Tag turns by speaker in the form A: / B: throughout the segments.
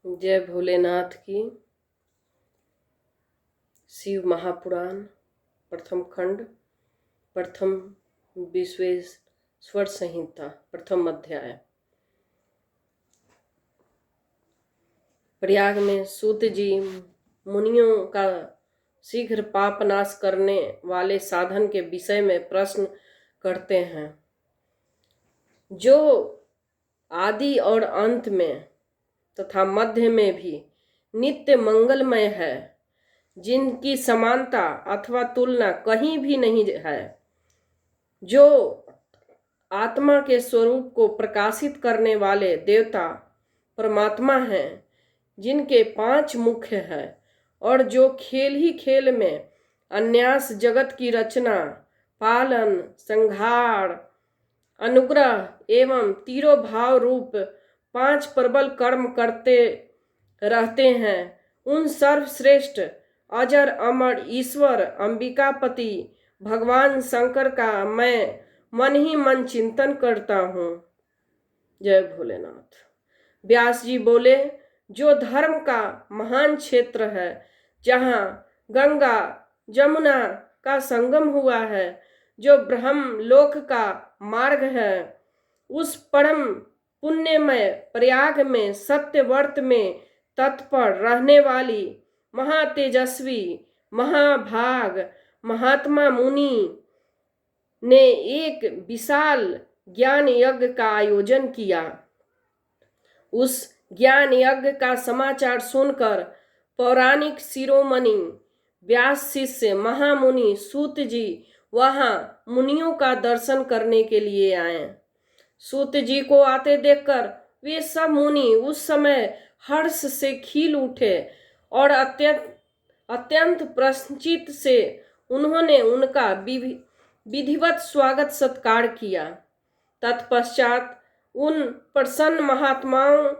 A: जय भोलेनाथ की। शिव महापुराण प्रथम खंड प्रथम विश्वेश्वर संहिता प्रथम अध्याय। प्रयाग में सूत जी मुनियों का शीघ्र पाप नाश करने वाले साधन के विषय में प्रश्न करते हैं, जो आदि और अंत में तथा मध्य में भी नित्य मंगलमय है, जिनकी समानता अथवा तुलना कहीं भी नहीं है, जो आत्मा के स्वरूप को प्रकाशित करने वाले देवता परमात्मा हैं, जिनके 5 मुख्य हैं, और जो खेल ही खेल में अन्यास जगत की रचना, पालन, संहार, अनुग्रह एवं तीरों भाव रूप 5 प्रबल कर्म करते रहते हैं, उन सर्वश्रेष्ठ अजर अमर ईश्वर अंबिकापति भगवान शंकर का मैं मन ही मन चिंतन करता हूँ। जय भोलेनाथ। व्यास जी बोले, जो धर्म का महान क्षेत्र है, जहाँ गंगा जमुना का संगम हुआ है, जो ब्रह्म लोक का मार्ग है, उस परम पुण्यमय प्रयाग में सत्यव्रत में तत्पर रहने वाली महातेजस्वी महाभाग महात्मा मुनि ने एक विशाल ज्ञान यज्ञ का आयोजन किया। उस ज्ञान यज्ञ का समाचार सुनकर पौराणिक शिरोमणि व्यास शिष्य महामुनि सूत जी वहां मुनियों का दर्शन करने के लिए आए। सूत जी को आते देखकर वे सब मुनि उस समय हर्ष से खिल उठे और अत्यंत प्रसन्नचित्त से उन्होंने उनका विधिवत स्वागत सत्कार किया। तत्पश्चात उन प्रसन्न महात्माओं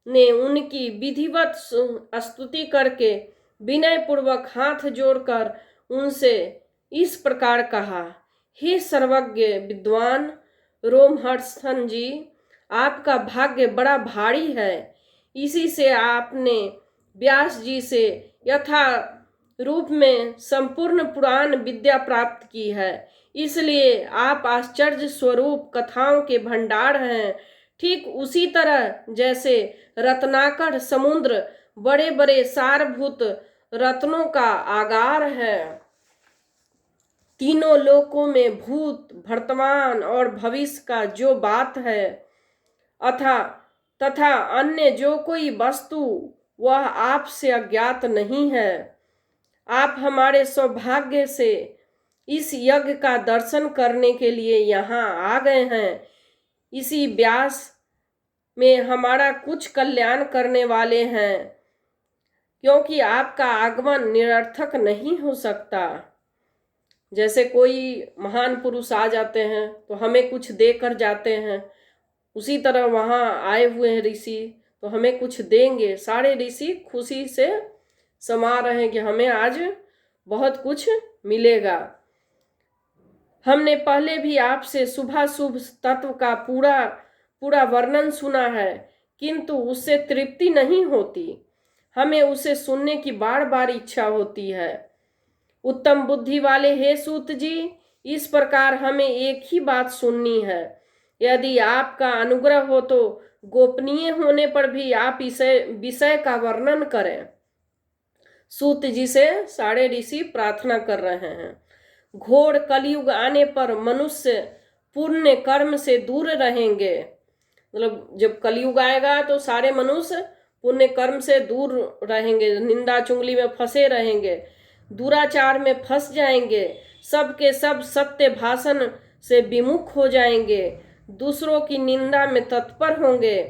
A: ने उनकी विधिवत स्तुति करके विनय पूर्वक हाथ जोड़कर उनसे इस प्रकार कहा, हे सर्वज्ञ विद्वान रोमहर्षण जी, आपका भाग्य बड़ा भारी है। इसी से आपने व्यास जी से यथा रूप में संपूर्ण पुराण विद्या प्राप्त की है, इसलिए आप आश्चर्य स्वरूप कथाओं के भंडार हैं। ठीक उसी तरह जैसे रत्नाकर समुद्र बड़े बड़े सारभूत रत्नों का आगार है, तीनों लोकों में भूत वर्तमान और भविष्य का जो बात है तथा अन्य जो कोई वस्तु वह आपसे अज्ञात नहीं है। आप हमारे सौभाग्य से इस यज्ञ का दर्शन करने के लिए यहाँ आ गए हैं। इसी व्यास में हमारा कुछ कल्याण करने वाले हैं, क्योंकि आपका आगमन निरर्थक नहीं हो सकता। जैसे कोई महान पुरुष आ जाते हैं तो हमें कुछ देकर जाते हैं, उसी तरह वहाँ आए हुए हैं ऋषि तो हमें कुछ देंगे। सारे ऋषि खुशी से समा रहे हैं कि हमें आज बहुत कुछ मिलेगा। हमने पहले भी आपसे शुभाशुभ तत्व का पूरा वर्णन सुना है, किंतु उससे तृप्ति नहीं होती। हमें उसे सुनने की बार बार इच्छा होती है। उत्तम बुद्धि वाले हे सूत जी, इस प्रकार हमें एक ही बात सुननी है। यदि आपका अनुग्रह हो तो गोपनीय होने पर भी आप इसे विषय का वर्णन करें। सूत जी से सारे ऋषि प्रार्थना कर रहे हैं। घोर कलयुग आने पर मनुष्य पुण्य कर्म से दूर रहेंगे। मतलब जब कलयुग आएगा तो सारे मनुष्य पुण्य कर्म से दूर रहेंगे, निंदा चुगली में फंसे रहेंगे, दुराचार में फंस जाएंगे, सबके सब सत्य भाषण से विमुख हो जाएंगे, दूसरों की निंदा में तत्पर होंगे,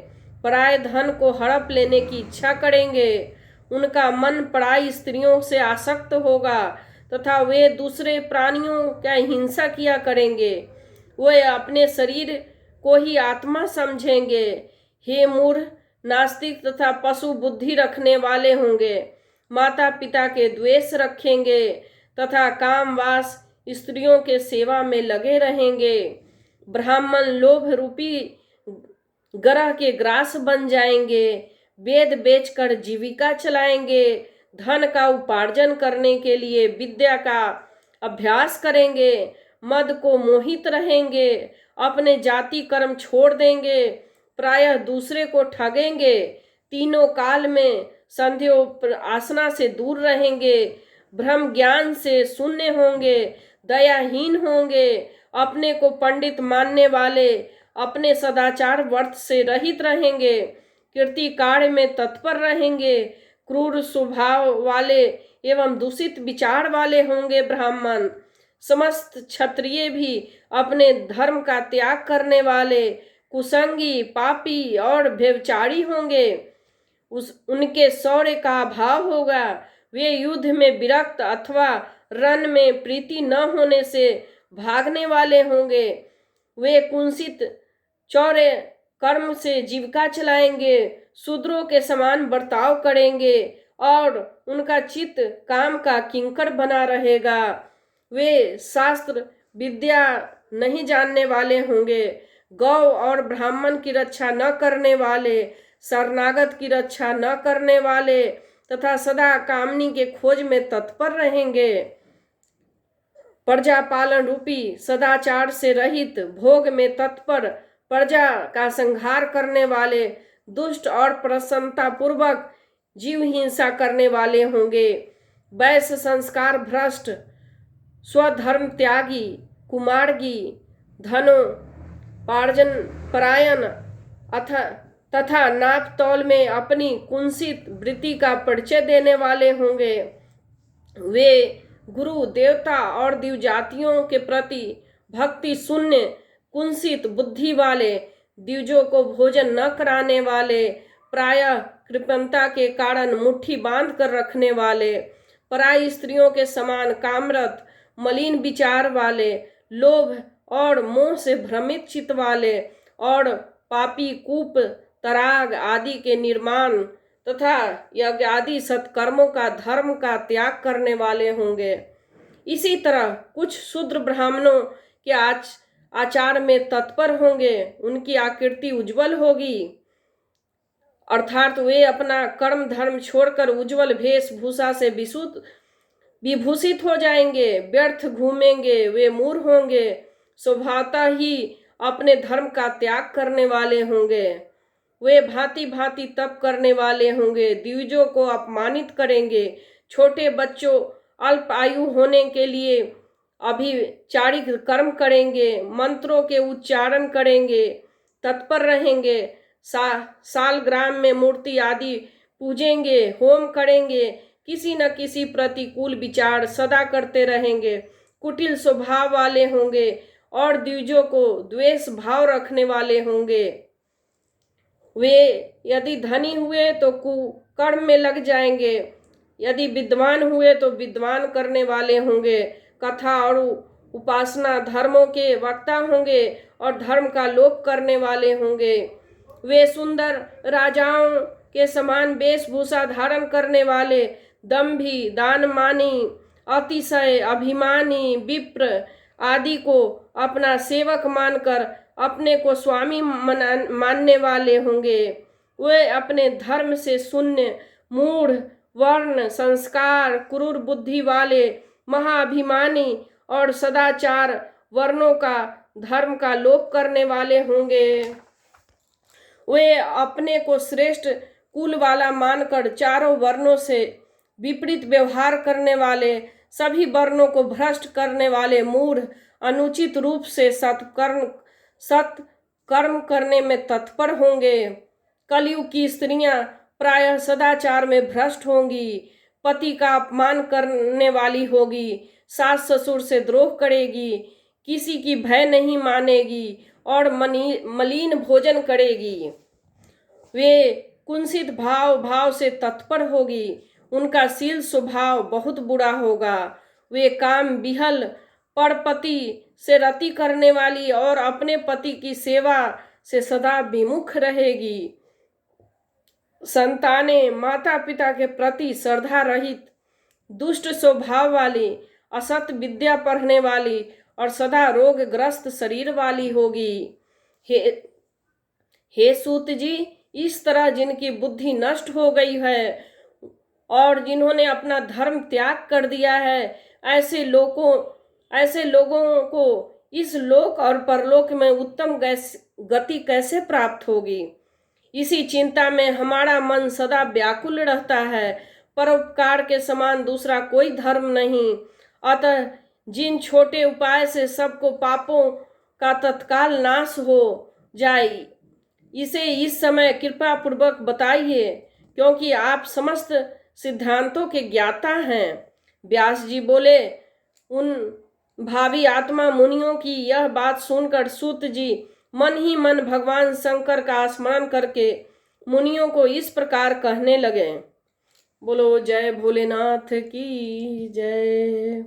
A: पराये धन को हड़प लेने की इच्छा करेंगे, उनका मन पराई स्त्रियों से आसक्त होगा तथा वे दूसरे प्राणियों का हिंसा किया करेंगे। वे अपने शरीर को ही आत्मा समझेंगे। हे मूढ़, नास्तिक तथा पशु बुद्धि रखने वाले होंगे, माता पिता के द्वेष रखेंगे तथा कामवास स्त्रियों के सेवा में लगे रहेंगे। ब्राह्मण लोभ रूपी ग्रह के ग्रास बन जाएंगे। वेद बेचकर जीविका चलाएंगे, धन का उपार्जन करने के लिए विद्या का अभ्यास करेंगे, मद को मोहित रहेंगे, अपने जाति कर्म छोड़ देंगे, प्रायः दूसरे को ठगेंगे, तीनों काल में संध्योपासना से दूर रहेंगे, ब्रह्म ज्ञान से शून्य होंगे, दयाहीन होंगे, अपने को पंडित मानने वाले अपने सदाचार व्रत से रहित रहेंगे, कीर्ति कार्य में तत्पर रहेंगे, क्रूर स्वभाव वाले एवं दूषित विचार वाले होंगे ब्राह्मण। समस्त क्षत्रिय भी अपने धर्म का त्याग करने वाले कुसंगी, पापी और व्यभिचारी होंगे। उनके शौर्य का अभाव होगा। वे युद्ध में विरक्त अथवा रण में प्रीति न होने से भागने वाले होंगे। वे कुंसित चौर्य कर्म से जीविका चलाएंगे, शूद्रों के समान बर्ताव करेंगे और उनका चित्त काम का किंकर बना रहेगा। वे शास्त्र विद्या नहीं जानने वाले होंगे, गौ और ब्राह्मण की रक्षा न करने वाले, शरणागत की रक्षा न करने वाले तथा सदा कामनी के खोज में तत्पर रहेंगे। प्रजा पालन रूपी सदाचार से रहित भोग में तत्पर, प्रजा का संहार करने वाले, दुष्ट और प्रसन्नता पूर्वक जीव हिंसा करने वाले होंगे। वैश्य संस्कार भ्रष्ट, स्वधर्म त्यागी, कुमार्गी, धनोपार्जन परायण तथा नाप तौल में अपनी कुंसित वृत्ति का परिचय देने वाले होंगे। वे गुरु देवता और दिव्य जातियों के प्रति भक्ति शून्य, कुंसित बुद्धि वाले, द्विजों को भोजन न कराने वाले, प्रायः कृपणता के कारण मुट्ठी बांध कर रखने वाले, पराई स्त्रियों के समान कामरत, मलिन विचार वाले, लोभ और मोह से भ्रमित चित्त वाले और पापी, कूप, तराग आदि के निर्माण तथा यज्ञ आदि सत्कर्मों का धर्म का त्याग करने वाले होंगे। इसी तरह कुछ शूद्र ब्राह्मणों के आचार में तत्पर होंगे, उनकी आकृति उज्जवल होगी, अर्थात वे अपना कर्म धर्म छोड़कर उज्जवल वेशभूषा से विभूषित हो जाएंगे, व्यर्थ घूमेंगे, वे मूढ़ होंगे, स्वभावतः ही अपने धर्म का त्याग करने वाले होंगे। वे भांति भांति तप करने वाले होंगे, द्विजों को अपमानित करेंगे, छोटे बच्चों अल्प आयु होने के लिए अभिचारिक कर्म करेंगे, मंत्रों के उच्चारण करेंगे, तत्पर रहेंगे, सालग्राम में मूर्ति आदि पूजेंगे, होम करेंगे, किसी न किसी प्रतिकूल विचार सदा करते रहेंगे, कुटिल स्वभाव वाले होंगे और द्विजों को द्वेष भाव रखने वाले होंगे। वे यदि धनी हुए तो कुकर्म में लग जाएंगे, यदि विद्वान हुए तो विद्वान करने वाले होंगे, कथा और उपासना धर्मों के वक्ता होंगे और धर्म का लोप करने वाले होंगे। वे सुंदर राजाओं के समान वेशभूषा धारण करने वाले, दंभी, दानमानी, अतिशय अभिमानी, विप्र आदि को अपना सेवक मानकर अपने को स्वामी मानने वाले होंगे। वे अपने धर्म से शून्य, मूढ़, वर्ण, संस्कार, क्रूर बुद्धि वाले, महाअभिमानी और सदाचार वर्णों का धर्म का लोप करने वाले होंगे। वे अपने को श्रेष्ठ कुल वाला मानकर चारों वर्णों से विपरीत व्यवहार करने वाले, सभी वर्णों को भ्रष्ट करने वाले, मूढ़, अनुचित रूप से सत्कर्म करने में तत्पर होंगे। कलयुग की स्त्रियां प्रायः सदाचार में भ्रष्ट होंगी, पति का अपमान करने वाली होगी, सास ससुर से द्रोह करेगी, किसी की भय नहीं मानेगी और मलिन भोजन करेगी। वे कुंसित भाव से तत्पर होगी, उनका शील स्वभाव बहुत बुरा होगा। वे काम विहल, परपति से रति करने वाली और अपने पति की सेवा से सदा विमुख रहेगी। संतानें माता पिता के प्रति श्रद्धा रहित, दुष्ट स्वभाव वाली, असत विद्या पढ़ने वाली और सदा रोगग्रस्त शरीर वाली होगी। हे सूत जी, इस तरह जिनकी बुद्धि नष्ट हो गई है और जिन्होंने अपना धर्म त्याग कर दिया है, ऐसे लोगों को इस लोक और परलोक में उत्तम गति कैसे प्राप्त होगी। इसी चिंता में हमारा मन सदा व्याकुल रहता है। परोपकार के समान दूसरा कोई धर्म नहीं। अतः जिन छोटे उपाय से सबको पापों का तत्काल नाश हो जाए, इसे इस समय कृपा पूर्वक बताइए, क्योंकि आप समस्त सिद्धांतों के ज्ञाता हैं। व्यास जी बोले, उन भावी आत्मा मुनियों की यह बात सुनकर सूत जी मन ही मन भगवान शंकर का स्मरण करके मुनियों को इस प्रकार कहने लगे। बोलो जय भोलेनाथ की जय।